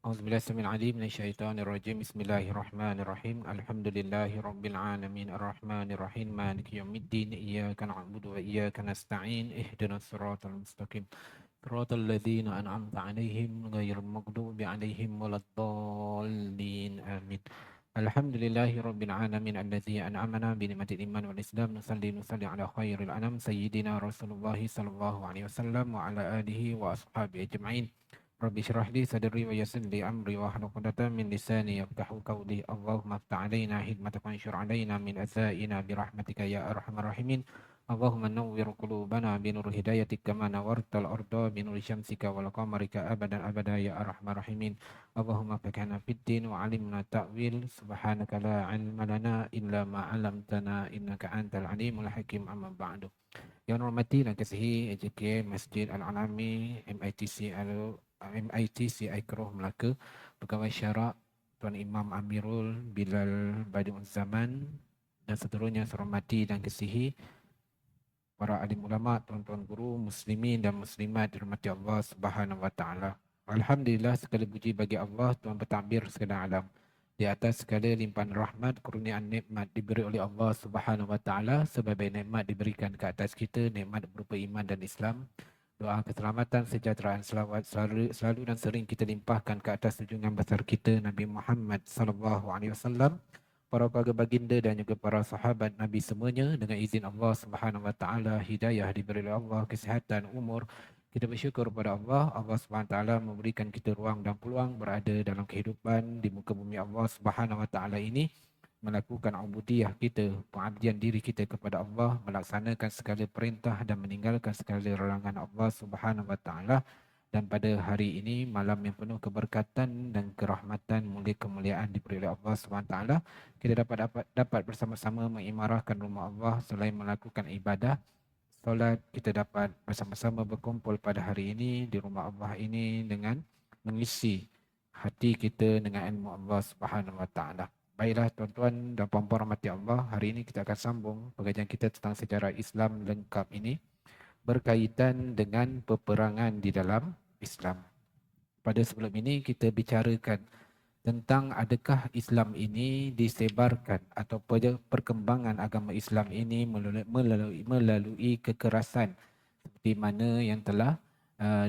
Auzubillahi samil alim minasyaitonir rajim. Bismillahirrahmanirrahim. Alhamdulillahi rabbil alamin arrahmanir rahim maliki yaumiddin iyyaka na'budu wa iyyaka nasta'in ihdinas siratal mustaqim siratal ladzina an'amta 'alaihim ghairil maghdubi 'alaihim waladdallin amin. Alhamdulillahi rabbil alamin alladzi an'amana bi ni'matil iman wal islam nusalli ala khairil anam sayyidina Rasulullah sallallahu alaihi wasallam wa ala alihi wa ashabihi ajma'in. Rabbi syrah li sadri wa yassir li amri wa hlul 'uqdatam min lisani yafqahu qawli. Allahumma iftah 'alaina hikmataka wa anshur 'alaina min azaina bi rahmatika ya arhamar rahimin. Allahumma nawwir qulubana bi nur hidayatik kama nawartal arda bi nur syamsika wal qamarika abadan abada ya arhamar rahimin. Allahumma fakana fid din wa 'alimna ta'wil. Subhanaka la 'ilma lana illa ma 'allamtana innaka antal alimul hakim. Amma ba'du. Yang hormati dan kasihi AJK Masjid Al-Alami MITC Aikroh Melaka, Pegawai Syarak Tuan Imam Amirul Bilal Badi'un Zaman dan seterusnya saya hormati dan kasihi para alim ulama, tuan-tuan guru, muslimin dan muslimat dirahmati Allah Subhanahu wa taala. Alhamdulillah, segala puji bagi Allah Tuhan pentadbir segala alam. Di atas segala limpahan rahmat, kurniaan nikmat diberi oleh Allah Subhanahu wa taala, sebagai nikmat diberikan ke atas kita, nikmat berupa iman dan Islam. Doa keselamatan, sejahteraan, selawat selalu dan sering kita limpahkan ke atas junjungan besar kita Nabi Muhammad sallallahu alaihi wasallam, para keluarga baginda dan juga para sahabat Nabi semuanya. Dengan izin Allah Subhanahu wa taala, hidayah diberi oleh Allah, kesihatan, umur. Kita bersyukur kepada Allah. Allah Subhanahu wa taala memberikan kita ruang dan peluang berada dalam kehidupan di muka bumi Allah Subhanahu wa taala ini, melakukan ubudiyah kita, pengabdian diri kita kepada Allah, melaksanakan segala perintah dan meninggalkan segala larangan Allah Subhanahu wa taala. Dan pada hari ini, malam yang penuh keberkatan dan kerahmatan, mulia kemuliaan diberi oleh Allah Subhanahu wa taala, kita dapat bersama-sama mengimarahkan rumah Allah selain melakukan ibadah solat. Kita dapat bersama-sama berkumpul pada hari ini di rumah Allah ini dengan mengisi hati kita dengan ilmu Allah Subhanahu wa taala. Baiklah tuan-tuan dan puan-puan rahmati Allah, hari ini kita akan sambung pengajian kita tentang sejarah Islam lengkap ini berkaitan dengan peperangan di dalam Islam. Pada sebelum ini kita bicarakan tentang adakah Islam ini disebarkan atau perkembangan agama Islam ini melalui kekerasan seperti mana yang telah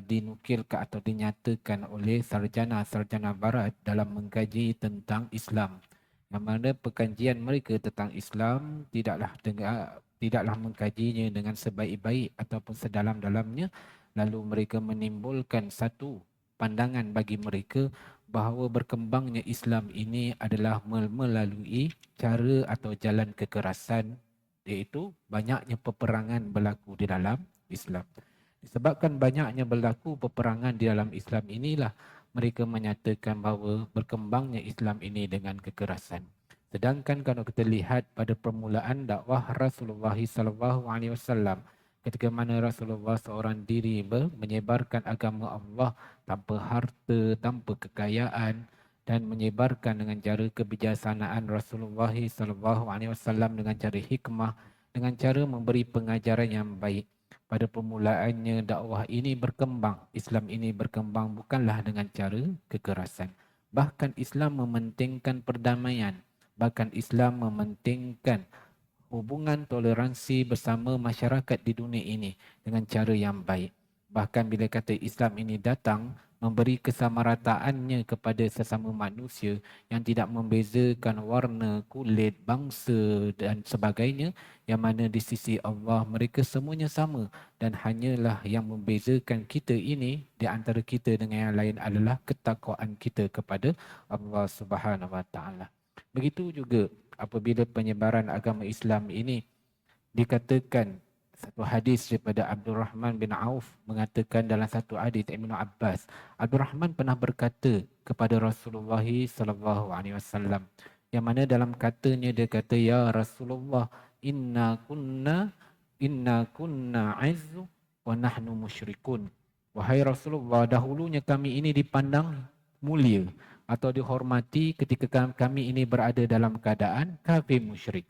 dinukilkan atau dinyatakan oleh sarjana-sarjana barat dalam mengkaji tentang Islam, yang mana pengkajian mereka tentang Islam tidaklah mengkajinya dengan sebaik-baik ataupun sedalam-dalamnya, lalu mereka menimbulkan satu pandangan bagi mereka bahawa berkembangnya Islam ini adalah melalui cara atau jalan kekerasan, iaitu banyaknya peperangan berlaku di dalam Islam. Disebabkan banyaknya berlaku peperangan di dalam Islam inilah mereka menyatakan bahawa berkembangnya Islam ini dengan kekerasan. Sedangkan kalau kita lihat pada permulaan dakwah Rasulullah sallallahu alaihi wasallam, ketika mana Rasulullah seorang diri menyebarkan agama Allah tanpa harta, tanpa kekayaan, dan menyebarkan dengan cara kebijaksanaan Rasulullah sallallahu alaihi wasallam, dengan cara hikmah, dengan cara memberi pengajaran yang baik. Pada permulaannya dakwah ini berkembang, Islam ini berkembang bukanlah dengan cara kekerasan. Bahkan Islam mementingkan perdamaian, bahkan Islam mementingkan hubungan toleransi bersama masyarakat di dunia ini dengan cara yang baik. Bahkan bila kata Islam ini datang, memberi kesamarataannya kepada sesama manusia yang tidak membezakan warna, kulit, bangsa dan sebagainya, yang mana di sisi Allah mereka semuanya sama, dan hanyalah yang membezakan kita ini di antara kita dengan yang lain adalah ketakwaan kita kepada Allah Subhanahu wa taala. Begitu juga apabila penyebaran agama Islam ini dikatakan, satu hadis daripada Abdul Rahman bin Auf mengatakan dalam satu hadis Ibnu Abbas, Abdul Rahman pernah berkata kepada Rasulullah sallallahu alaihi wasallam, yang mana dalam katanya dia kata, ya Rasulullah, inna kunna azzu wa nahnu musyrikun. Wahai Rasulullah, dahulunya kami ini dipandang mulia atau dihormati ketika kami ini berada dalam keadaan kafir musyrik.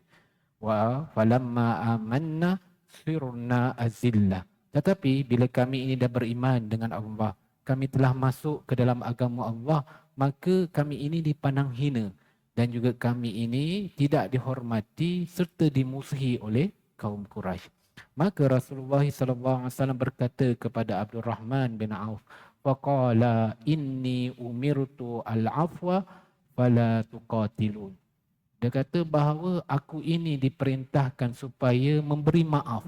Wa falamma amanna sirna azillah. Tetapi bila kami ini dah beriman dengan Allah, kami telah masuk ke dalam agama Allah, maka kami ini dipandang hina dan juga kami ini tidak dihormati serta dimusuhi oleh kaum Quraisy. Maka Rasulullah SAW berkata kepada Abdul Rahman bin Auf, faqala inni umirtu al-afwa fala tuqatilun. Dia kata bahawa aku ini diperintahkan supaya memberi maaf.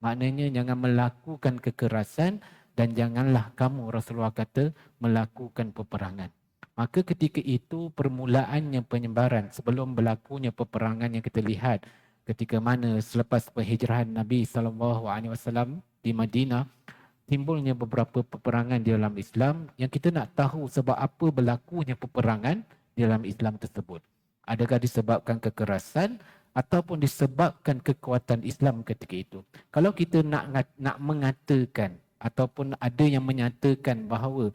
Maknanya jangan melakukan kekerasan dan janganlah kamu, Rasulullah kata, melakukan peperangan. Maka ketika itu permulaannya penyebaran sebelum berlakunya peperangan yang kita lihat ketika mana selepas penghijrahan Nabi SAW di Madinah, timbulnya beberapa peperangan di dalam Islam yang kita nak tahu sebab apa berlakunya peperangan di dalam Islam tersebut. Adakah disebabkan kekerasan ataupun disebabkan kekuatan Islam ketika itu? Kalau kita nak mengatakan ataupun ada yang menyatakan bahawa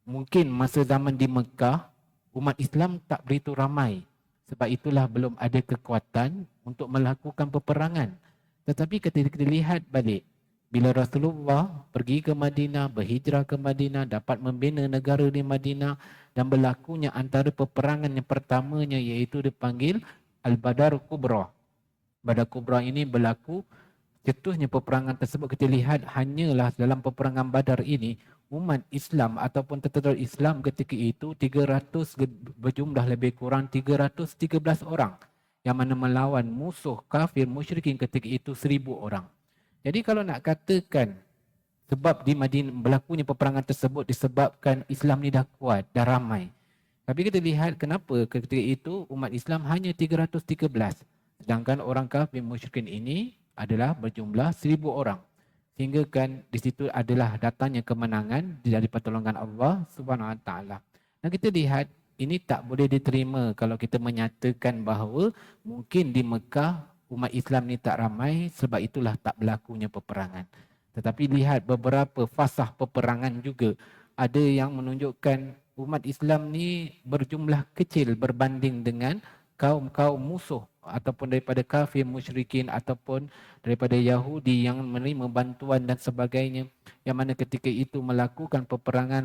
mungkin masa zaman di Mekah umat Islam tak begitu ramai, sebab itulah belum ada kekuatan untuk melakukan peperangan. Tetapi ketika kita lihat balik, bila Rasulullah pergi ke Madinah, berhijrah ke Madinah, dapat membina negara di Madinah dan berlakunya antara peperangan yang pertamanya iaitu dipanggil Al-Badar Kubra. Badar Kubra ini berlaku, cetusnya peperangan tersebut kita lihat hanyalah dalam peperangan Badar ini umat Islam ataupun tentera Islam ketika itu 300 berjumlah lebih kurang 313 orang yang mana melawan musuh kafir musyrikin ketika itu 1000 orang. Jadi kalau nak katakan sebab di Madinah berlakunya peperangan tersebut disebabkan Islam ni dah kuat, dah ramai. Tapi kita lihat kenapa ketika itu umat Islam hanya 313. Sedangkan orang kafir musyrikin ini adalah berjumlah 1000 orang. Sehingga kan di situ adalah datangnya kemenangan dari pertolongan Allah Subhanahu Wa Taala. Dan kita lihat ini tak boleh diterima kalau kita menyatakan bahawa mungkin di Mekah umat Islam ni tak ramai sebab itulah tak berlakunya peperangan. Tetapi lihat beberapa fasah peperangan juga ada yang menunjukkan umat Islam ni berjumlah kecil berbanding dengan kaum-kaum musuh ataupun daripada kafir musyrikin ataupun daripada Yahudi yang menerima bantuan dan sebagainya, yang mana ketika itu melakukan peperangan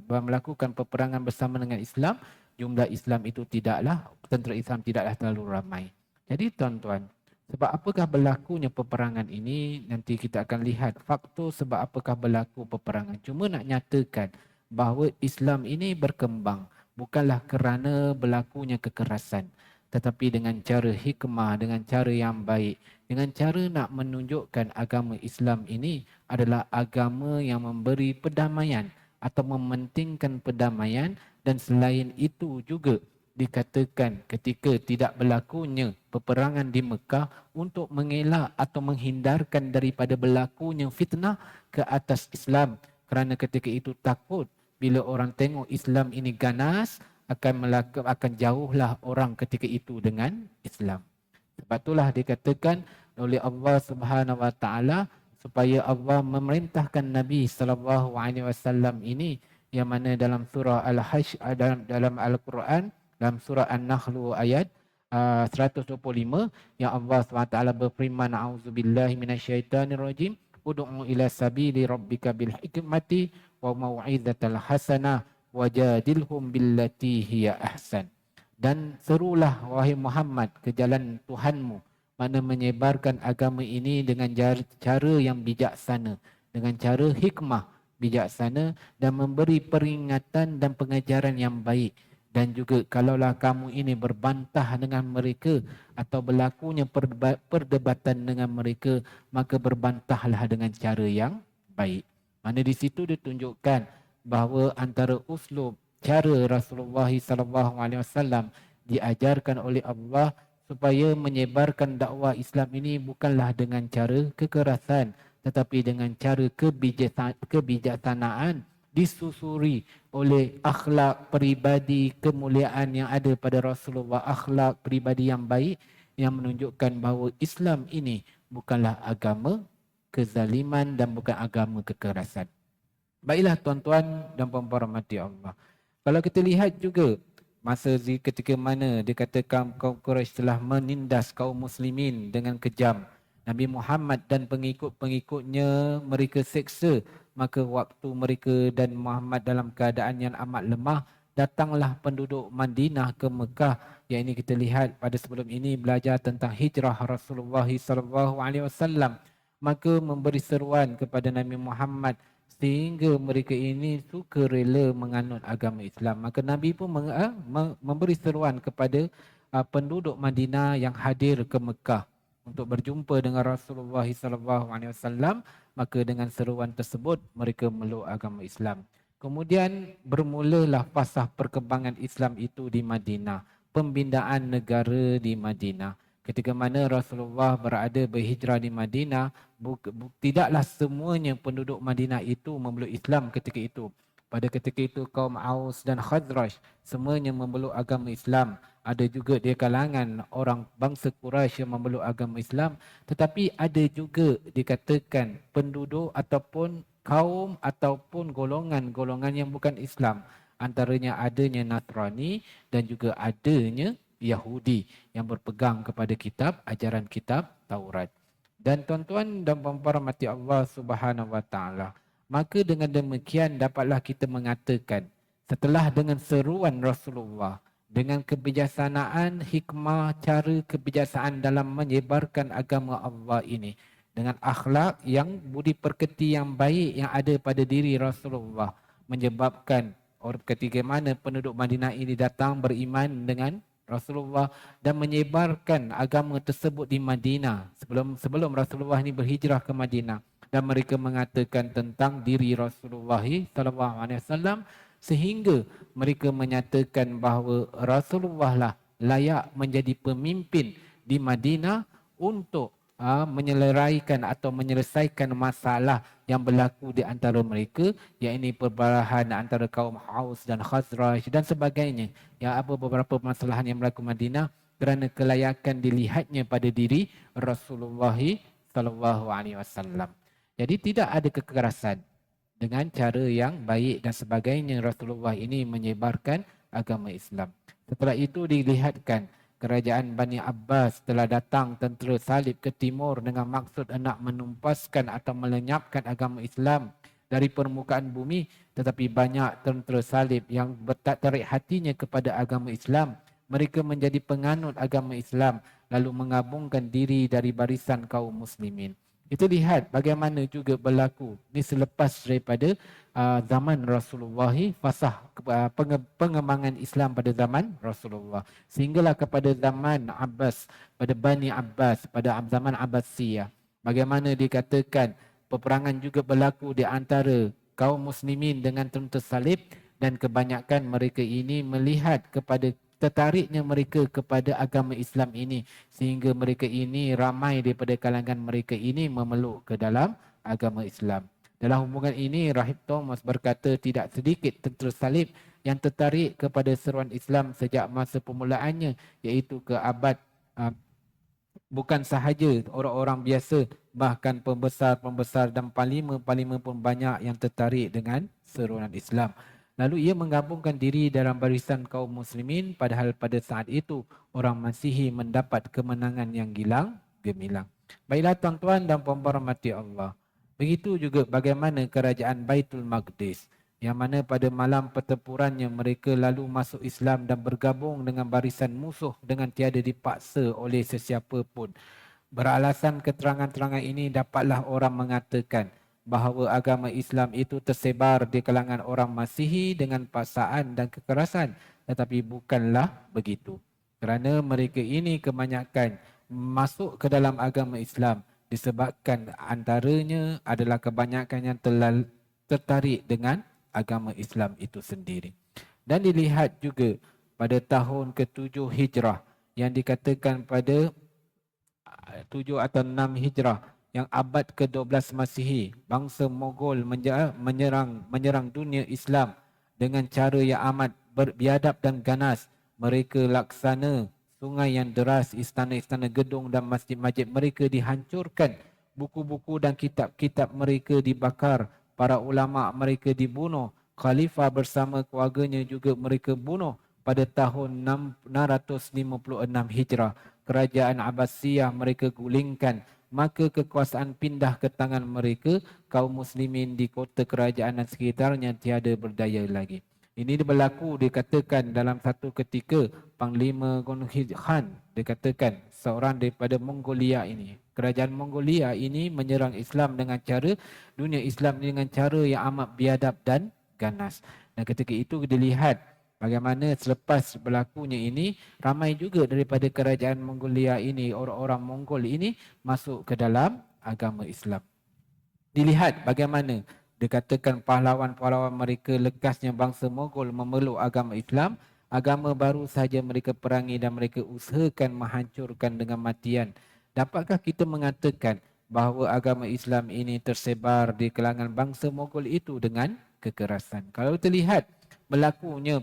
melakukan peperangan bersama dengan Islam, jumlah Islam itu tidaklah, tentera Islam tidaklah terlalu ramai. Jadi tuan-tuan, sebab apakah berlakunya peperangan ini, nanti kita akan lihat faktor sebab apakah berlaku peperangan. Cuma nak nyatakan bahawa Islam ini berkembang bukanlah kerana berlakunya kekerasan, tetapi dengan cara hikmah, dengan cara yang baik, dengan cara nak menunjukkan agama Islam ini adalah agama yang memberi perdamaian atau mementingkan perdamaian. Dan selain itu juga dikatakan ketika tidak berlakunya peperangan di Mekah untuk mengelak atau menghindarkan daripada berlakunya fitnah ke atas Islam, kerana ketika itu takut bila orang tengok Islam ini ganas akan jauhlah orang ketika itu dengan Islam. Sebab itulah dikatakan oleh Allah Subhanahu Wa Taala supaya Allah memerintahkan Nabi sallallahu alaihi wasallam ini, yang mana dalam surah Al-Hajj dalam Al-Quran dalam surah An-Nahl ayat 125 yang Allah SWT berfirman, a'udzubillahi minasyaitonirrajim, ud'u ila sabili rabbika bil hikmati wa mau'izatal hasanah wajadilhum billati hiya ahsan. Dan serulah wahai Muhammad ke jalan Tuhanmu, mana menyebarkan agama ini dengan cara yang bijaksana, dengan cara hikmah bijaksana, dan memberi peringatan dan pengajaran yang baik. Dan juga kalaulah kamu ini berbantah dengan mereka atau berlakunya perdebatan dengan mereka, maka berbantahlah dengan cara yang baik. Mana di situ ditunjukkan bahawa antara uslub cara Rasulullah SAW diajarkan oleh Allah supaya menyebarkan dakwah Islam ini bukanlah dengan cara kekerasan, tetapi dengan cara kebijaksanaan, disusuri oleh akhlak peribadi kemuliaan yang ada pada Rasulullah, akhlak peribadi yang baik yang menunjukkan bahawa Islam ini bukanlah agama kezaliman dan bukan agama kekerasan. Baiklah tuan-tuan dan puan-puan rahmati Allah. Kalau kita lihat juga masa ketika mana dikatakan kaum Quraisy telah menindas kaum muslimin dengan kejam, Nabi Muhammad dan pengikut-pengikutnya mereka seksa, maka waktu mereka dan Muhammad dalam keadaan yang amat lemah, datanglah penduduk Madinah ke Mekah. Yang ini kita lihat pada sebelum ini belajar tentang hijrah Rasulullah sallallahu alaihi wasallam. Maka memberi seruan kepada Nabi Muhammad sehingga mereka ini suka rela menganut agama Islam. Maka Nabi pun memberi seruan kepada penduduk Madinah yang hadir ke Mekah untuk berjumpa dengan Rasulullah sallallahu alaihi wasallam. Maka dengan seruan tersebut mereka meluk agama Islam. Kemudian bermulalah fasa perkembangan Islam itu di Madinah, pembinaan negara di Madinah. Ketika mana Rasulullah berada berhijrah di Madinah, tidaklah semuanya penduduk Madinah itu memeluk Islam ketika itu. Pada ketika itu kaum Aus dan Khazraj semuanya memeluk agama Islam. Ada juga di kalangan orang bangsa Quraisy yang memeluk agama Islam, tetapi ada juga dikatakan penduduk ataupun kaum ataupun golongan-golongan yang bukan Islam. Antaranya adanya Nasrani dan juga adanya Yahudi yang berpegang kepada kitab, ajaran kitab Taurat. Dan tuan-tuan dan puan-puan rahmati Allah Subhanahu wa taala, maka dengan demikian dapatlah kita mengatakan setelah dengan seruan Rasulullah, dengan kebijaksanaan, hikmah, cara kebijaksanaan dalam menyebarkan agama Allah ini, dengan akhlak yang budi pekerti yang baik yang ada pada diri Rasulullah, menyebabkan orang ketika mana penduduk Madinah ini datang beriman dengan Rasulullah dan menyebarkan agama tersebut di Madinah sebelum Rasulullah ini berhijrah ke Madinah, dan mereka mengatakan tentang diri Rasulullah sallallahu alaihi wasallam sehingga mereka menyatakan bahawa Rasulullah lah layak menjadi pemimpin di Madinah untuk menyelesaikan atau menyelesaikan masalah yang berlaku di antara mereka, iaitu perbalahan antara kaum Aus dan Khazraj dan sebagainya. Yang apa beberapa permasalahan yang berlaku Madinah kerana kelayakan dilihatnya pada diri Rasulullah sallallahu alaihi wasallam. Jadi tidak ada kekerasan, dengan cara yang baik dan sebagainya Rasulullah ini menyebarkan agama Islam. Setelah itu dilihatkan kerajaan Bani Abbas telah datang tentera salib ke timur dengan maksud hendak menumpaskan atau melenyapkan agama Islam dari permukaan bumi, tetapi banyak tentera salib yang tertarik hatinya kepada agama Islam. Mereka menjadi penganut agama Islam lalu menggabungkan diri dari barisan kaum muslimin. Itu lihat bagaimana juga berlaku ini selepas daripada zaman Rasulullah, fasah pengembangan Islam pada zaman Rasulullah, sehinggalah kepada zaman Abbas, pada Bani Abbas, pada zaman Abbasiyah, bagaimana dikatakan peperangan juga berlaku di antara kaum muslimin dengan tentera salib, dan kebanyakan mereka ini melihat kepada tertariknya mereka kepada agama Islam ini, sehingga mereka ini ramai daripada kalangan mereka ini memeluk ke dalam agama Islam. Dalam hubungan ini Rahib Thomas berkata tidak sedikit tentera salib yang tertarik kepada seruan Islam sejak masa permulaannya, iaitu ke abad bukan sahaja orang-orang biasa, bahkan pembesar-pembesar dan parlimen-parlimen pun banyak yang tertarik dengan seruan Islam. Lalu ia menggabungkan diri dalam barisan kaum muslimin, padahal pada saat itu orang Masihi mendapat kemenangan yang gemilang. Baiklah tuan-tuan dan puan-puan rahmati Allah. Begitu juga bagaimana kerajaan Baitul Maqdis, yang mana pada malam pertempurannya mereka lalu masuk Islam dan bergabung dengan barisan musuh dengan tiada dipaksa oleh sesiapa pun. Beralasan keterangan-terangan ini dapatlah orang mengatakan bahawa agama Islam itu tersebar di kalangan orang Masihi dengan paksaan dan kekerasan, tetapi bukanlah begitu. Kerana mereka ini kebanyakan masuk ke dalam agama Islam disebabkan antaranya adalah kebanyakan yang telah tertarik dengan agama Islam itu sendiri. Dan dilihat juga pada tahun ke-7 Hijrah yang dikatakan pada 7 atau 6 Hijrah, yang abad ke-12 Masihi, bangsa Mogol menyerang dunia Islam dengan cara yang amat biadab dan ganas. Mereka laksana sungai yang deras, istana-istana, gedung dan masjid-masjid mereka dihancurkan, buku-buku dan kitab-kitab mereka dibakar, para ulama mereka dibunuh, khalifah bersama keluarganya juga mereka bunuh. Pada tahun 656 Hijrah, kerajaan Abbasiyah mereka gulingkan, maka kekuasaan pindah ke tangan mereka. Kaum muslimin di kota kerajaan dan sekitarnya tiada berdaya lagi. Ini berlaku dikatakan dalam satu ketika Panglima Genghis Khan dikatakan seorang daripada Mongolia ini. Kerajaan Mongolia ini menyerang Islam dengan cara dunia Islam dengan cara yang amat biadab dan ganas. Dan ketika itu dilihat bagaimana selepas berlakunya ini ramai juga daripada kerajaan Mongolia ini, orang-orang Mongol ini masuk ke dalam agama Islam. Dilihat bagaimana dikatakan pahlawan-pahlawan mereka lekasnya bangsa Mogol memeluk agama Islam, agama baru saja mereka perangi dan mereka usahakan menghancurkan dengan matian. Dapatkah kita mengatakan bahawa agama Islam ini tersebar di kalangan bangsa Mogol itu dengan kekerasan? Kalau kita lihat berlakunya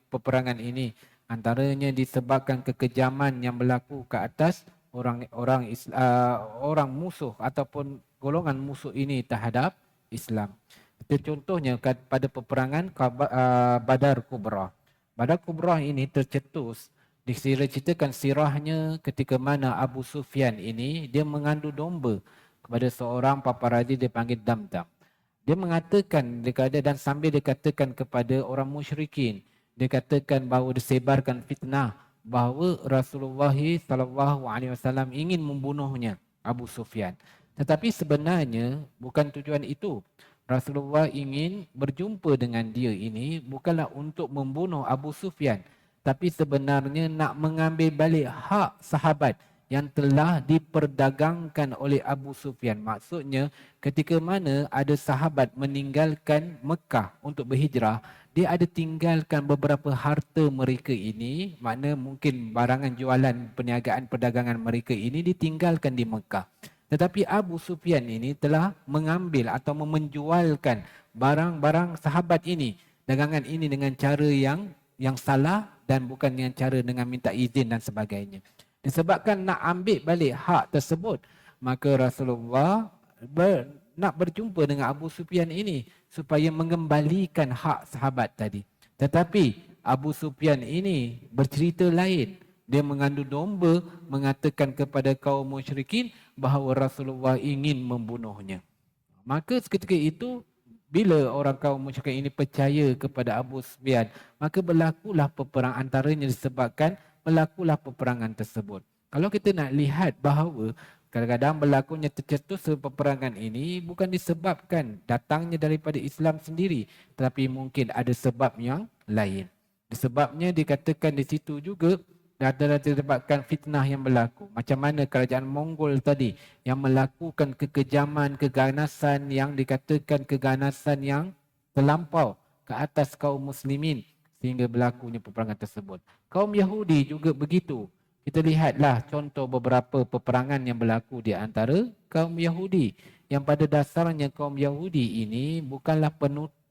peperangan ini antaranya disebabkan kekejaman yang berlaku ke atas orang musuh ataupun golongan musuh ini terhadap Islam. Contohnya pada peperangan Badar Kubra. Badar Kubra ini tercetus diceritakan sirahnya ketika mana Abu Sufyan ini dia mengandu domba kepada seorang paparazi dipanggil Damdam. Dia mengatakan dan sambil dikatakan kepada orang musyrikin, dia katakan bahawa disebarkan fitnah bahawa Rasulullah SAW ingin membunuhnya Abu Sufyan. Tetapi sebenarnya bukan tujuan itu. Rasulullah ingin berjumpa dengan dia ini bukanlah untuk membunuh Abu Sufyan, tapi sebenarnya nak mengambil balik hak sahabat yang telah diperdagangkan oleh Abu Sufyan. Maksudnya ketika mana ada sahabat meninggalkan Mekah untuk berhijrah, dia ada tinggalkan beberapa harta mereka ini, makna mungkin barangan jualan perniagaan perdagangan mereka ini ditinggalkan di Mekah. Tetapi Abu Sufyan ini telah mengambil atau menjualkan barang-barang sahabat ini, dagangan ini dengan cara yang salah dan bukan dengan cara dengan minta izin dan sebagainya. Disebabkan nak ambil balik hak tersebut, maka Rasulullah nak berjumpa dengan Abu Sufyan ini supaya mengembalikan hak sahabat tadi. Tetapi Abu Sufyan ini bercerita lain. Dia mengandu domba mengatakan kepada kaum musyrikin bahawa Rasulullah ingin membunuhnya. Maka seketika itu bila orang kaum musyrikin ini percaya kepada Abu Sufyan, maka berlakulah peperangan antaranya disebabkan berlakulah peperangan tersebut. Kalau kita nak lihat bahawa kadang-kadang berlakunya tercetus peperangan ini bukan disebabkan datangnya daripada Islam sendiri, tetapi mungkin ada sebab yang lain. Sebabnya dikatakan di situ juga adalah disebabkan fitnah yang berlaku. Macam mana kerajaan Mongol tadi yang melakukan kekejaman, keganasan yang dikatakan keganasan yang terlampau ke atas kaum muslimin sehingga berlakunya peperangan tersebut. Kaum Yahudi juga begitu. Kita lihatlah contoh beberapa peperangan yang berlaku di antara kaum Yahudi. Yang pada dasarnya kaum Yahudi ini bukanlah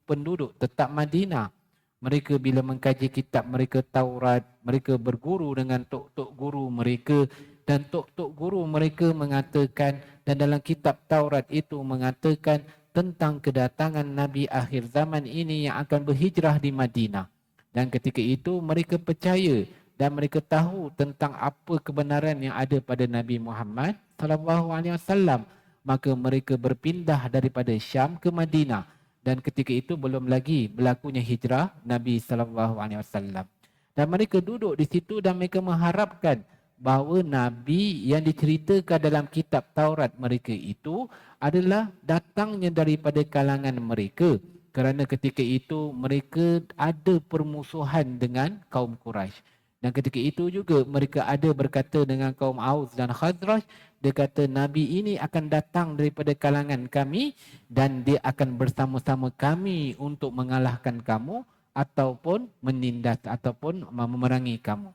penduduk tetap Madinah. Mereka bila mengkaji kitab mereka Taurat, mereka berguru dengan tok-tok guru mereka dan tok-tok guru mereka mengatakan dan dalam kitab Taurat itu mengatakan tentang kedatangan Nabi akhir zaman ini yang akan berhijrah di Madinah. Dan ketika itu mereka percaya dan mereka tahu tentang apa kebenaran yang ada pada Nabi Muhammad SAW. Maka mereka berpindah daripada Syam ke Madinah. Dan ketika itu belum lagi berlakunya hijrah Nabi SAW. Dan mereka duduk di situ dan mereka mengharapkan bahawa Nabi yang diceritakan dalam kitab Taurat mereka itu adalah datangnya daripada kalangan mereka. Kerana ketika itu mereka ada permusuhan dengan kaum Quraisy. Dan ketika itu juga mereka ada berkata dengan kaum Aus dan Khazraj, dia kata Nabi ini akan datang daripada kalangan kami dan dia akan bersama-sama kami untuk mengalahkan kamu ataupun menindas ataupun memerangi kamu.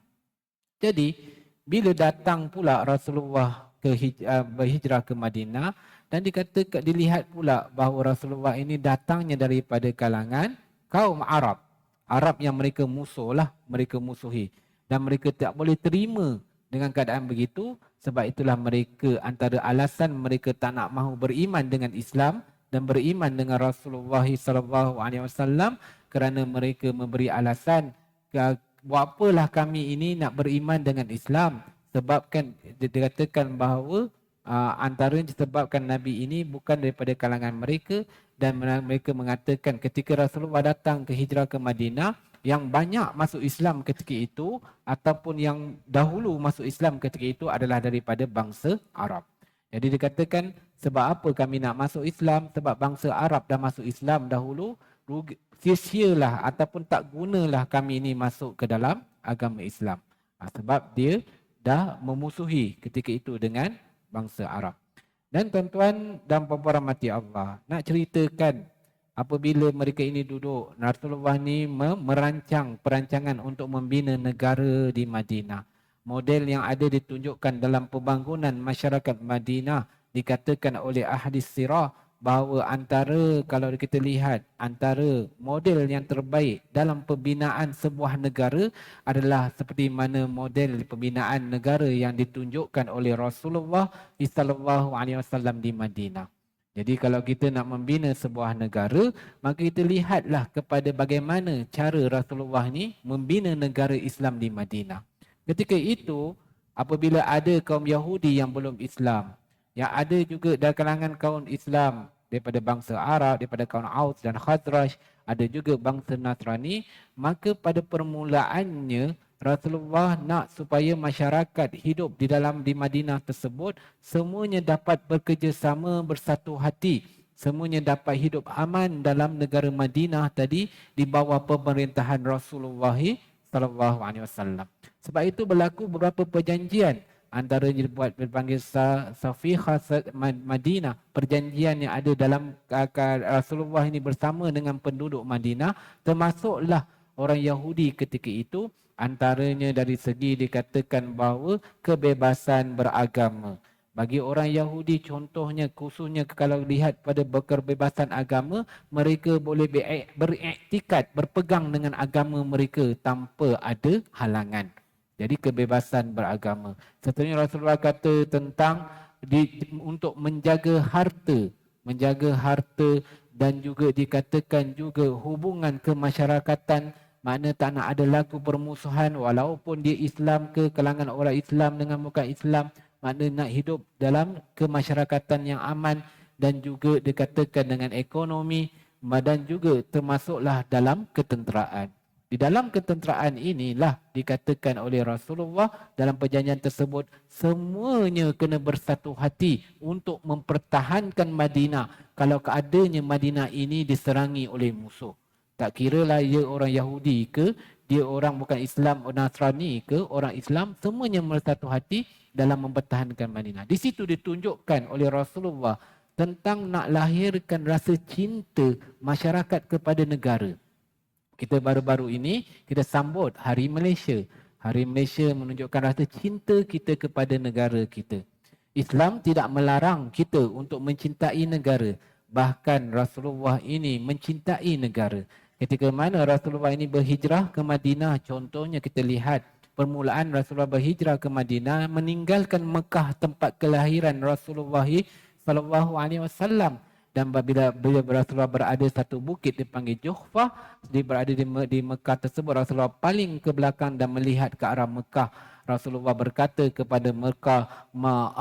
Jadi bila datang pula Rasulullah berhijrah ke Madinah dan dilihat pula bahawa Rasulullah ini datangnya daripada kalangan kaum Arab. Arab yang mereka musuhlah, mereka musuhi. Dan mereka tak boleh terima dengan keadaan begitu. Sebab itulah mereka antara alasan mereka tak nak mahu beriman dengan Islam dan beriman dengan Rasulullah SAW kerana mereka memberi alasan buat apalah kami ini nak beriman dengan Islam sebab kan dikatakan bahawa Antaranya disebabkan Nabi ini bukan daripada kalangan mereka, dan mereka mengatakan ketika Rasulullah datang ke hijrah ke Madinah, yang banyak masuk Islam ketika itu ataupun yang dahulu masuk Islam ketika itu adalah daripada bangsa Arab. Jadi dikatakan sebab apa kami nak masuk Islam? Sebab bangsa Arab dah masuk Islam dahulu, sia-sialah ataupun tak gunalah kami ini masuk ke dalam agama Islam. Sebab dia dah memusuhi ketika itu dengan bangsa Arab. Dan tuan-tuan dan puan-puan rahmati Allah, nak ceritakan apabila mereka ini duduk, Rasulullah ni merancang perancangan untuk membina negara di Madinah. Model yang ada ditunjukkan dalam pembangunan masyarakat Madinah, dikatakan oleh ahli sirah bahawa antara, kalau kita lihat, antara model yang terbaik dalam pembinaan sebuah negara adalah seperti mana model pembinaan negara yang ditunjukkan oleh Rasulullah SAW di Madinah. Jadi kalau kita nak membina sebuah negara, maka kita lihatlah kepada bagaimana cara Rasulullah ni membina negara Islam di Madinah. Ketika itu, apabila ada kaum Yahudi yang belum Islam, yang ada juga dari kalangan kaum Islam daripada bangsa Arab, daripada kaum Aus dan Khazraj, ada juga bangsa Nasrani, maka pada permulaannya Rasulullah nak supaya masyarakat hidup di Madinah tersebut semuanya dapat bekerjasama, bersatu hati, semuanya dapat hidup aman dalam negara Madinah tadi di bawah pemerintahan Rasulullah SAW. Sebab itu berlaku beberapa perjanjian, antaranya dipanggil Safiha Madinah, perjanjian yang ada dalam Rasulullah ini bersama dengan penduduk Madinah, termasuklah orang Yahudi ketika itu, antaranya dari segi dikatakan bahawa kebebasan beragama. Bagi orang Yahudi contohnya, khususnya kalau lihat pada kebebasan agama, mereka boleh beriktikad, berpegang dengan agama mereka tanpa ada halangan. Jadi kebebasan beragama. Seterusnya Rasulullah kata tentang untuk menjaga harta dan juga dikatakan juga hubungan kemasyarakatan, makna tak nak ada laku permusuhan walaupun dia Islam ke kalangan orang Islam dengan bukan Islam, makna nak hidup dalam kemasyarakatan yang aman dan juga dikatakan dengan ekonomi dan juga termasuklah dalam ketenteraan. Di dalam ketenteraan inilah dikatakan oleh Rasulullah dalam perjanjian tersebut, semuanya kena bersatu hati untuk mempertahankan Madinah kalau keadaannya Madinah ini diserangi oleh musuh. Tak kiralah dia orang Yahudi ke, dia orang bukan Islam, orang Nasrani ke, orang Islam, semuanya bersatu hati dalam mempertahankan Madinah. Di situ ditunjukkan oleh Rasulullah tentang nak lahirkan rasa cinta masyarakat kepada negara. Kita baru-baru ini kita sambut Hari Malaysia. Hari Malaysia menunjukkan rasa cinta kita kepada negara kita. Islam tidak melarang kita untuk mencintai negara. Bahkan Rasulullah ini mencintai negara. Ketika mana Rasulullah ini berhijrah ke Madinah, contohnya kita lihat permulaan Rasulullah berhijrah ke Madinah, meninggalkan Mekah tempat kelahiran Rasulullah SAW. Dan bila Rasulullah berada satu bukit dipanggil Juhfah, dia berada di Mekah tersebut, Rasulullah paling ke belakang dan melihat ke arah Mekah. Rasulullah berkata kepada Mekah, ma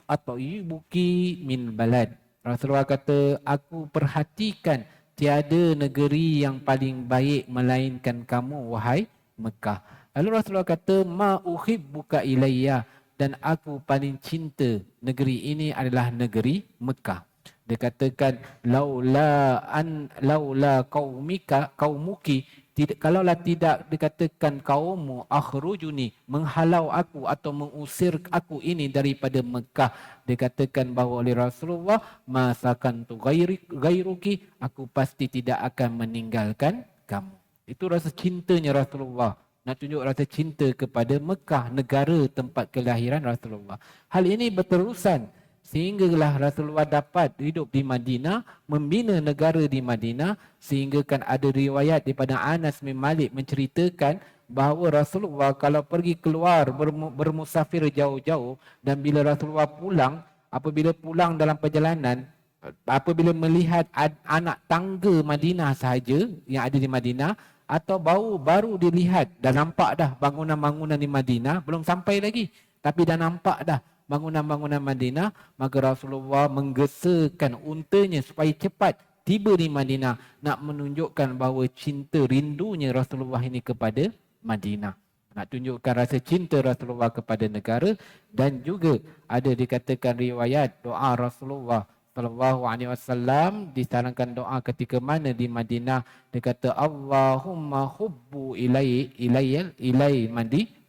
atayyibuki min balad. Rasulullah kata, aku perhatikan tiada negeri yang paling baik melainkan kamu, wahai Mekah. Lalu Rasulullah kata, ma uhibbuka ilayya, dan aku paling cinta negeri ini adalah negeri Mekah. Dia katakan laula qaumuki, kalaulah tidak dikatakan kaummu akhrujuni, menghalau aku atau mengusir aku ini daripada Mekah. Dikatakan bahawa oleh Rasulullah, masakantu ghairuki, aku pasti tidak akan meninggalkan kamu. Itu rasa cintanya Rasulullah, nak tunjuk rasa cinta kepada Mekah, negara tempat kelahiran Rasulullah. Hal ini berterusan sehinggalah Rasulullah dapat hidup di Madinah, membina negara di Madinah, sehingga kan ada riwayat daripada Anas bin Malik menceritakan bahawa Rasulullah kalau pergi keluar bermusafir jauh-jauh, dan bila Rasulullah pulang, apabila pulang dalam perjalanan, apabila melihat anak tangga Madinah sahaja yang ada di Madinah, atau baru dilihat, dah nampak dah bangunan-bangunan di Madinah, belum sampai lagi, tapi dah nampak dah bangunan-bangunan Madinah, maka Rasulullah menggesakan untanya supaya cepat tiba di Madinah, nak menunjukkan bahawa cinta rindunya Rasulullah ini kepada Madinah. Nak tunjukkan rasa cinta Rasulullah kepada negara, dan juga ada dikatakan riwayat doa Rasulullah sallallahu alaihi wasallam, disarankan doa ketika mana di Madinah, dia kata Allahumma hubbu ilai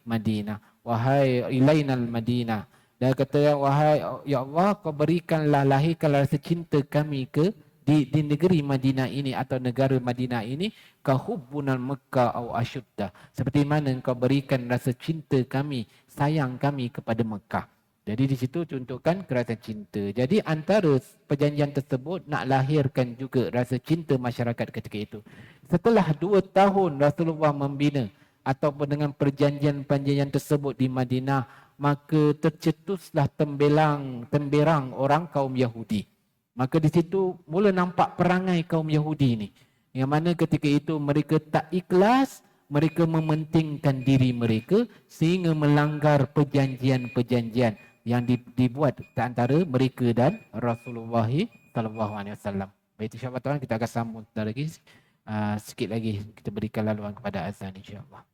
Madinah, wahai ilainal Madinah. Dia kata wahai ya Allah, kau berikanlah, lahirkanlah rasa cinta kami ke di negeri Madinah ini atau negara Madinah ini, kahubbunal Mekah au asyuddah, seperti mana engkau berikan rasa cinta kami, sayang kami kepada Mekah. Jadi di situ contohkan rasa cinta. Jadi antara perjanjian tersebut nak lahirkan juga rasa cinta masyarakat ketika itu. Setelah 2 tahun Rasulullah membina ataupun dengan perjanjian-perjanjian tersebut di Madinah, maka tercetuslah temberang orang kaum Yahudi. Maka di situ mula nampak perangai kaum Yahudi ini. Yang mana ketika itu mereka tak ikhlas, mereka mementingkan diri mereka sehingga melanggar perjanjian-perjanjian yang dibuat di antara mereka dan Rasulullah sallallahu alaihi wasallam. Baik, insya-Allah tuan, kita akan sambung lagi sikit lagi, kita berikan laluan kepada azan insya-Allah.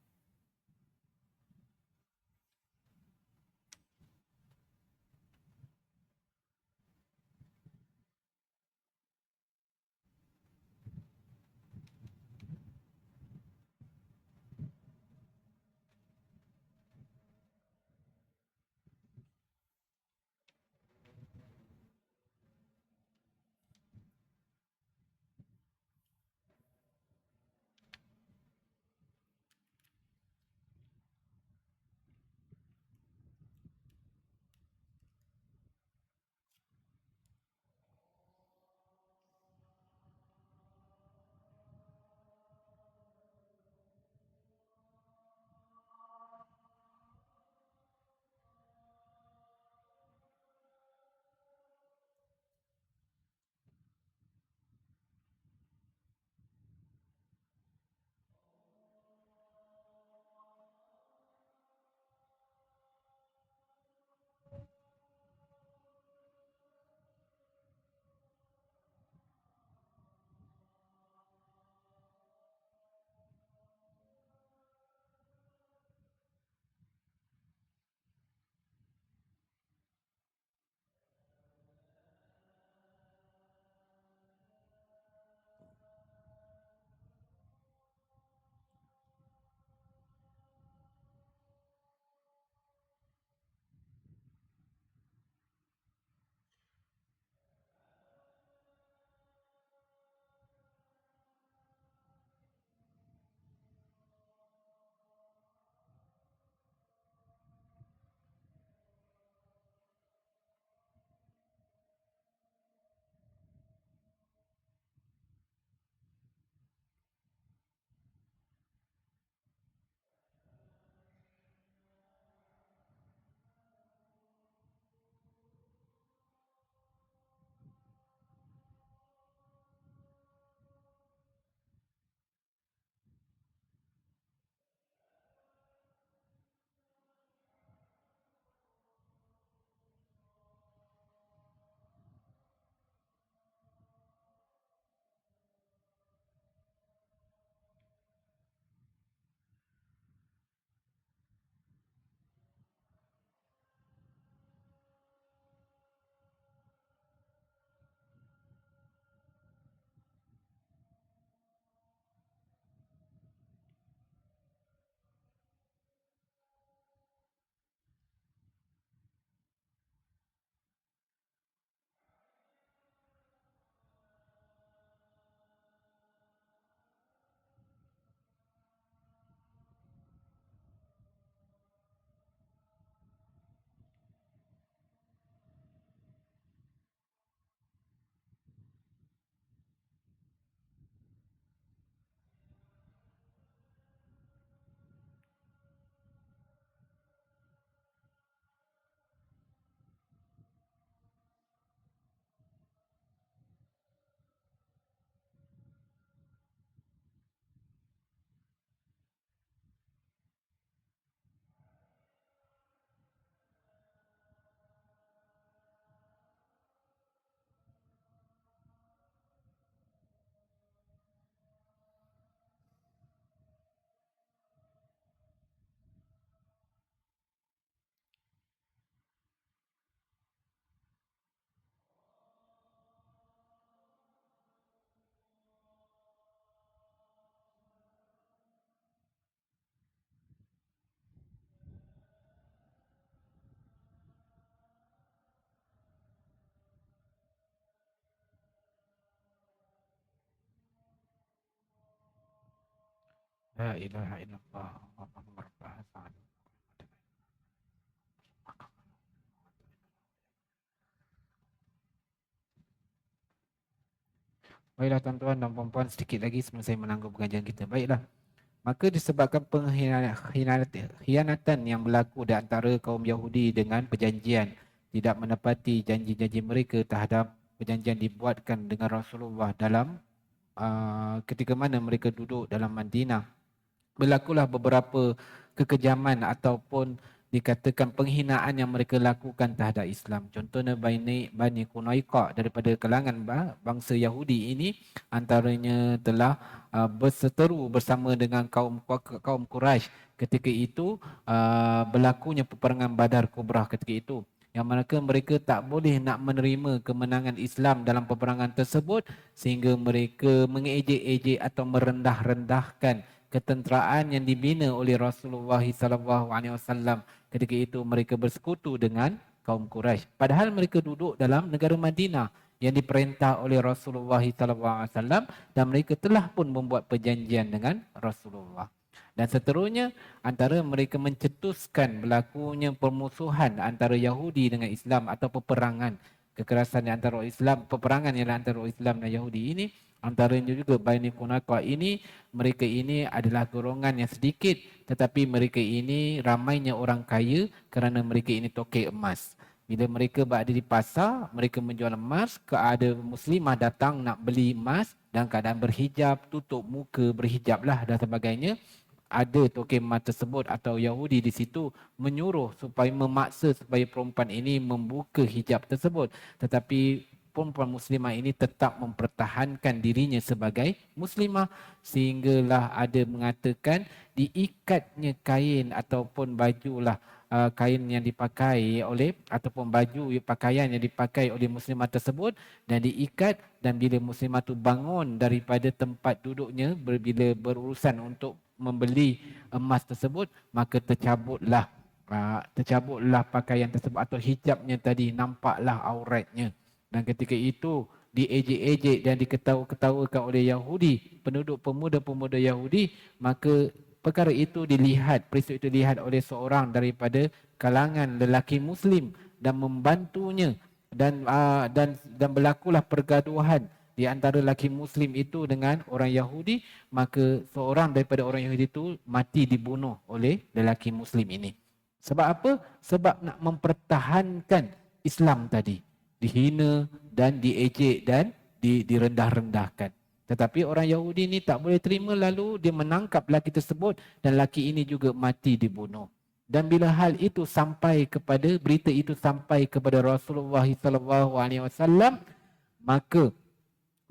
La ilaha illallah Muhammadur Rasulullah. Baiklah tuan-tuan dan puan-puan, sedikit lagi sebelum saya menangguh pengajian kita. Baiklah. Maka disebabkan pengkhianatan yang berlaku di antara kaum Yahudi dengan perjanjian, tidak menepati janji-janji mereka terhadap perjanjian dibuatkan dengan Rasulullah dalam ketika mana mereka duduk dalam Madinah. Berlakulah beberapa kekejaman ataupun dikatakan penghinaan yang mereka lakukan terhadap Islam. Contohnya Bani Qunaiqah daripada kalangan bangsa Yahudi ini antaranya telah berseteru bersama dengan kaum Quraisy ketika itu berlakunya peperangan Badar Kubra ketika itu, yang mana mereka tak boleh nak menerima kemenangan Islam dalam peperangan tersebut sehingga mereka mengejek-ejek atau merendah-rendahkan ketenteraan yang dibina oleh Rasulullah SAW. Ketika itu mereka bersekutu dengan kaum Quraisy. Padahal mereka duduk dalam negara Madinah yang diperintah oleh Rasulullah SAW dan mereka telah pun membuat perjanjian dengan Rasulullah. Dan seterusnya antara mereka mencetuskan berlakunya permusuhan antara Yahudi dengan Islam atau peperangan kekerasan di antara Islam, peperangan yang antara Islam dan Yahudi ini. Antaranya juga Bani Qunaiqah ini, mereka ini adalah golongan yang sedikit tetapi mereka ini ramainya orang kaya kerana mereka ini tokek emas. Bila mereka berada di pasar, mereka menjual emas, ada muslimah datang nak beli emas dan keadaan berhijab, tutup muka, berhijablah dan sebagainya. Ada tokek emas tersebut atau Yahudi di situ menyuruh supaya memaksa supaya perempuan ini membuka hijab tersebut. Tetapi perempuan muslimah ini tetap mempertahankan dirinya sebagai muslimah sehinggalah ada mengatakan diikatnya kain ataupun bajulah kain yang dipakai oleh ataupun baju pakaian yang dipakai oleh muslimah tersebut dan diikat, dan bila muslimah tu bangun daripada tempat duduknya bila berurusan untuk membeli emas tersebut, maka tercabutlah pakaian tersebut atau hijabnya tadi, nampaklah auratnya. Dan ketika itu diejek-ejek dan diketawa-ketawakan oleh Yahudi, penduduk pemuda-pemuda Yahudi, maka perkara itu peristiwa itu dilihat oleh seorang daripada kalangan lelaki Muslim dan membantunya, dan berlakulah pergaduhan di antara lelaki Muslim itu dengan orang Yahudi, maka seorang daripada orang Yahudi itu mati dibunuh oleh lelaki Muslim ini. Sebab apa? Sebab nak mempertahankan Islam tadi. Dihina dan diejek dan direndah-rendahkan. Tetapi orang Yahudi ini tak boleh terima, lalu dia menangkap lelaki tersebut dan lelaki ini juga mati dibunuh. Dan bila hal itu berita itu sampai kepada Rasulullah SAW, maka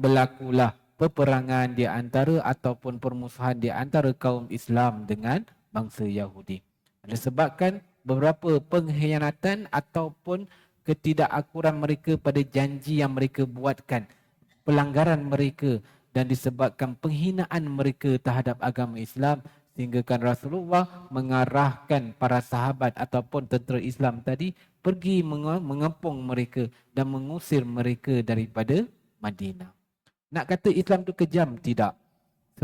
berlakulah peperangan di antara ataupun permusuhan di antara kaum Islam dengan bangsa Yahudi. Disebabkan beberapa pengkhianatan ataupun ketidakakuran mereka pada janji yang mereka buatkan, pelanggaran mereka, dan disebabkan penghinaan mereka terhadap agama Islam, sehingga kan Rasulullah mengarahkan para sahabat ataupun tentera Islam tadi pergi mengepung mereka dan mengusir mereka daripada Madinah. Nak kata Islam tu kejam? Tidak.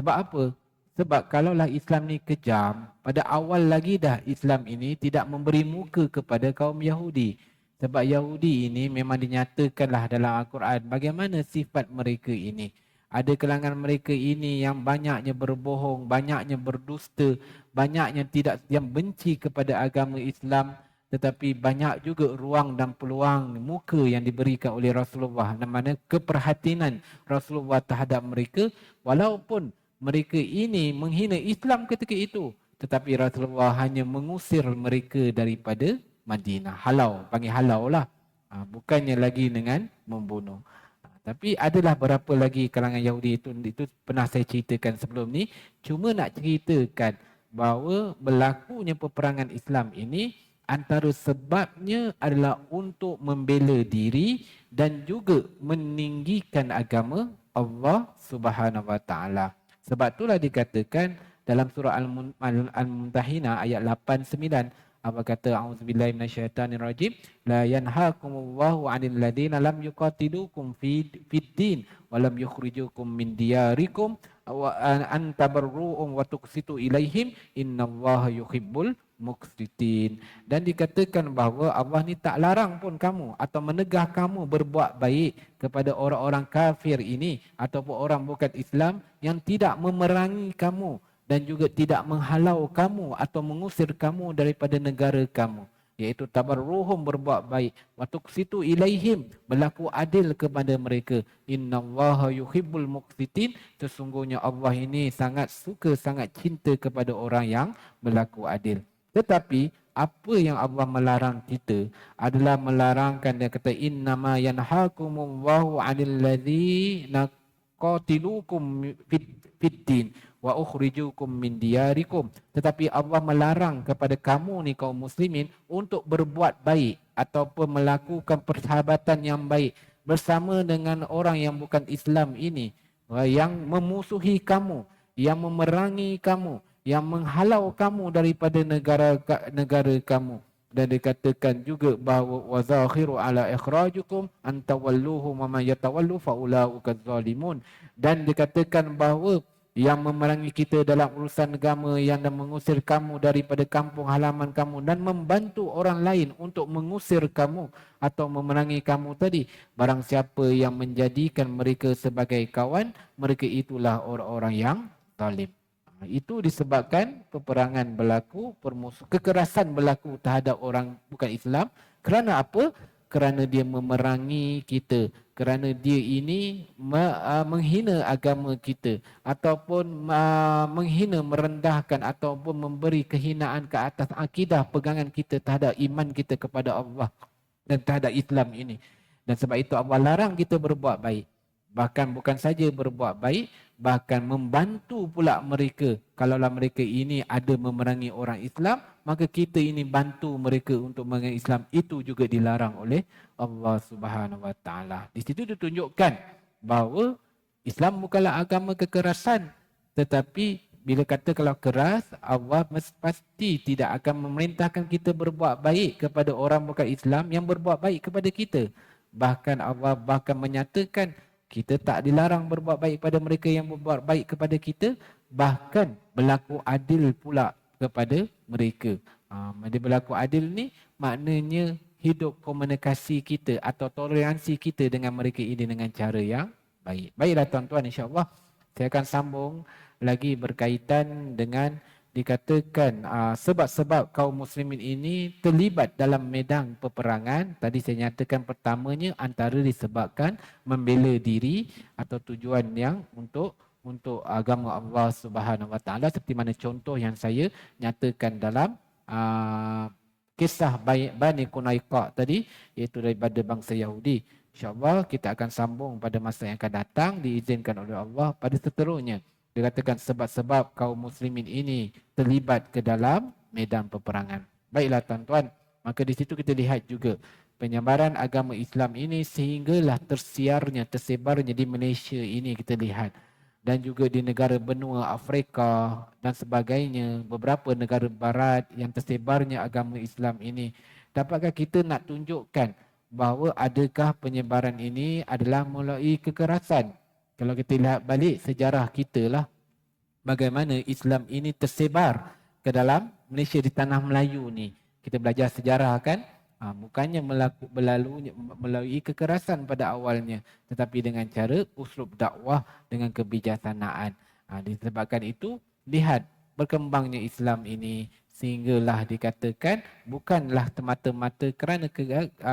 Sebab apa? Sebab kalaulah Islam ni kejam, pada awal lagi dah Islam ini tidak memberi muka kepada kaum Yahudi. Sebab Yahudi ini memang dinyatakanlah dalam Al-Quran bagaimana sifat mereka ini. Ada kalangan mereka ini yang banyaknya berbohong, banyaknya berdusta, banyaknya yang benci kepada agama Islam, tetapi banyak juga ruang dan peluang muka yang diberikan oleh Rasulullah, di mana keperhatian Rasulullah terhadap mereka, walaupun mereka ini menghina Islam ketika itu, tetapi Rasulullah hanya mengusir mereka daripada Madinah. Panggil halau lah. Bukannya lagi dengan membunuh. Tapi adalah berapa lagi kalangan Yahudi itu pernah saya ceritakan sebelum ni. Cuma nak ceritakan bahawa berlakunya peperangan Islam ini antara sebabnya adalah untuk membela diri dan juga meninggikan agama Allah Subhanahu Wa Taala. Sebab itulah dikatakan dalam surah Al-Mumtahinah ayat 8-9, apa kata, a'udzubillahi minasyaitanirrajim, la yanhaakumullahu 'anil ladzina lam yuqatilukum fid din wa lam yukhrijukum min diyarikum wa an tabarru'um wa tuqsitu ilaihim innallaha yuhibbul muqsitin. Dan dikatakan bahawa Allah ni tak larang pun kamu atau menegah kamu berbuat baik kepada orang-orang kafir ini ataupun orang bukan Islam yang tidak memerangi kamu dan juga tidak menghalau kamu atau mengusir kamu daripada negara kamu, iaitu tabarruhum berbuat baik, wa tuqsitu ilaihim berlaku adil kepada mereka. Innallaha yuhibbul muqsitin, sesungguhnya Allah ini sangat suka, sangat cinta kepada orang yang berlaku adil. Tetapi apa yang Allah melarang kita adalah melarangkan, dia kata innama yanhakumullahu 'anil ladzina qatilukum fiddin wa ukhrijukum min diyarikum. Tetapi Allah melarang kepada kamu ni kaum muslimin untuk berbuat baik ataupun melakukan persahabatan yang baik bersama dengan orang yang bukan Islam ini, yang memusuhi kamu, yang memerangi kamu, yang menghalau kamu daripada negara kamu. Dan dikatakan juga bahawa wazakhiru ala ikhrajukum antawalluhu wa man yatawallu faulaika zalimun. Dan dikatakan bahawa yang memerangi kita dalam urusan agama, yang mengusir kamu daripada kampung halaman kamu dan membantu orang lain untuk mengusir kamu atau memerangi kamu tadi, barang siapa yang menjadikan mereka sebagai kawan, mereka itulah orang-orang yang zalim. Itu disebabkan peperangan berlaku, kekerasan berlaku terhadap orang bukan Islam. Kerana apa? Kerana dia memerangi kita, kerana dia ini menghina agama kita ataupun menghina, merendahkan ataupun memberi kehinaan ke atas akidah pegangan kita terhadap iman kita kepada Allah dan terhadap Islam ini. Dan sebab itu Allah larang kita berbuat baik. Bahkan bukan saja berbuat baik, bahkan membantu pula mereka. Kalaulah mereka ini ada memerangi orang Islam, maka kita ini bantu mereka untuk memerangi Islam. Itu juga dilarang oleh Allah Subhanahu Wa Taala. Di situ ditunjukkan bahawa Islam bukanlah agama kekerasan, tetapi bila kata kalau keras, Allah pasti tidak akan memerintahkan kita berbuat baik kepada orang bukan Islam yang berbuat baik kepada kita. Bahkan Allah bahkan menyatakan kita tak dilarang berbuat baik kepada mereka yang berbuat baik kepada kita, bahkan berlaku adil pula kepada mereka. Dia berlaku adil ni maknanya hidup komunikasi kita atau toleransi kita dengan mereka ini dengan cara yang baik. Baiklah tuan-tuan, insya-Allah saya akan sambung lagi berkaitan dengan dikatakan sebab-sebab kaum muslimin ini terlibat dalam medan peperangan. Tadi saya nyatakan pertamanya antara disebabkan membela diri atau tujuan yang untuk agama Allah Subhanahu Wa Taala, seperti mana contoh yang saya nyatakan dalam kisah Bani Qunaiqah tadi, iaitu daripada bangsa Yahudi. InsyaAllah kita akan sambung pada masa yang akan datang, diizinkan oleh Allah pada seterusnya. Dikatakan sebab-sebab kaum muslimin ini terlibat ke dalam medan peperangan. Baiklah tuan-tuan, maka di situ kita lihat juga penyebaran agama Islam ini sehinggalah tersebarnya di Malaysia ini kita lihat. Dan juga di negara benua Afrika dan sebagainya, beberapa negara barat yang tersebarnya agama Islam ini. Dapatkah kita nak tunjukkan bahawa adakah penyebaran ini adalah melalui kekerasan? Kalau kita lihat balik sejarah kita lah, bagaimana Islam ini tersebar ke dalam Malaysia di tanah Melayu ni. Kita belajar sejarah kan, bukannya melalui kekerasan pada awalnya, tetapi dengan cara uslub dakwah dengan kebijaksanaan. Disebabkan itu, lihat berkembangnya Islam ini sehinggalah dikatakan bukanlah semata-mata kerana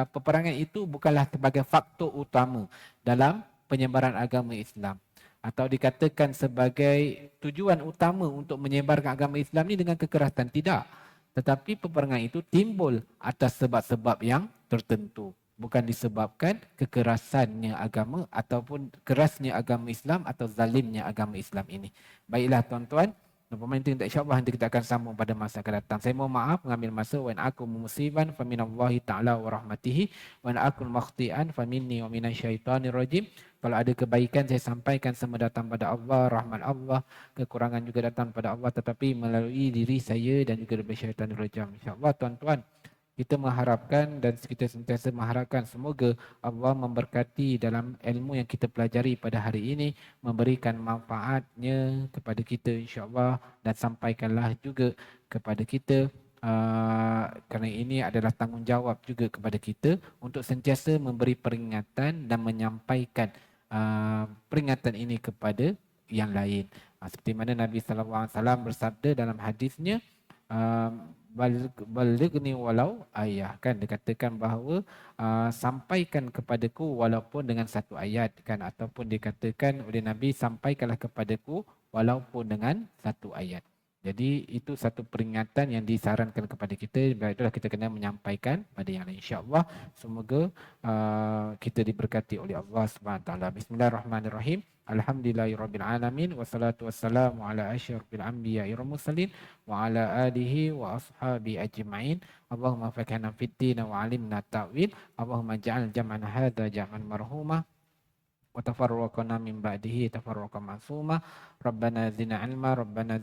peperangan itu bukanlah sebagai faktor utama dalam penyebaran agama Islam, atau dikatakan sebagai tujuan utama untuk menyebarkan agama Islam ni dengan kekerasan. Tidak. Tetapi peperangan itu timbul atas sebab-sebab yang tertentu, bukan disebabkan kekerasannya agama ataupun kerasnya agama Islam atau zalimnya agama Islam ini. Baiklah tuan-tuan, Pemerintah insya-Allah nanti kita akan sambung pada masa akan datang. Saya mohon maaf mengambil masa. Wa in akum musiban fa minallahi ta'ala wa rahmatihi wa in akum makhti'an fa minni wa minasyaitonir rajim. Kalau ada kebaikan saya sampaikan semua datang pada Allah, rahmat Allah. Kekurangan juga datang pada Allah tetapi melalui diri saya dan juga dari syaitanir rajim. Insya-Allah tuan-tuan, kita mengharapkan dan kita sentiasa mengharapkan semoga Allah memberkati dalam ilmu yang kita pelajari pada hari ini, memberikan manfaatnya kepada kita insya-Allah, dan sampaikanlah juga kepada kita kerana ini adalah tanggungjawab juga kepada kita untuk sentiasa memberi peringatan dan menyampaikan peringatan ini kepada yang lain. Seperti mana Nabi sallallahu alaihi wasallam bersabda dalam hadisnya, balighni walau ayah, kan dikatakan bahawa sampaikan kepadaku walaupun dengan satu ayat, kan, ataupun dikatakan oleh Nabi, sampaikanlah kepadaku walaupun dengan satu ayat. Jadi itu satu peringatan yang disarankan kepada kita. Itulah kita kena menyampaikan pada yang lain. InsyaAllah semoga kita diberkati oleh Allah SWT. Bismillahirrahmanirrahim. Alhamdulillahirabbil alamin, wassalatu wassalamu ala asyrafil anbiya'i wal mursalin wa ala alihi wa ashabi ajma'in. Allahumma faqihna fid din wa 'allimna ta'wil. Allahumma ja'al jam'ana hadza jam'an marhuma wa tafarraqna min ba'dihi tafarraqan ma'suma. Rabbana zidna 'ilma, Rabbana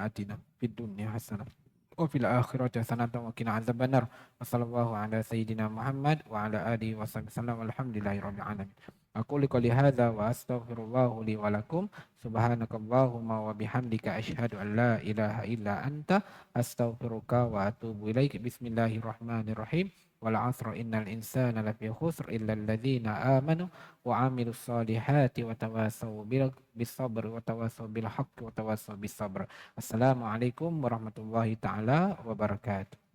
atina fid dunya hasanah wa fil akhirati hasanah wa qina adzabannar. Wassallallahu ala sayyidina Muhammad wa ala alihi wasallam. Walhamdulillahirabbil alamin. Aku liqali hadza wa astaghfirullahu li wa lakum. Subhanakallahumma wa bihamdika asyhadu an la ilaha illa anta astaghfiruka wa atubu ilaik. Bismillahirrahmanirrahim. Wal 'asri innal insana lafi khusr illa alladhina amanu wa 'amilus solihati wa tawassaw bis sabr wa tawassaw bil haqqi wa tawassaw bis sabr. Assalamualaikum warahmatullahi taala wabarakatuh.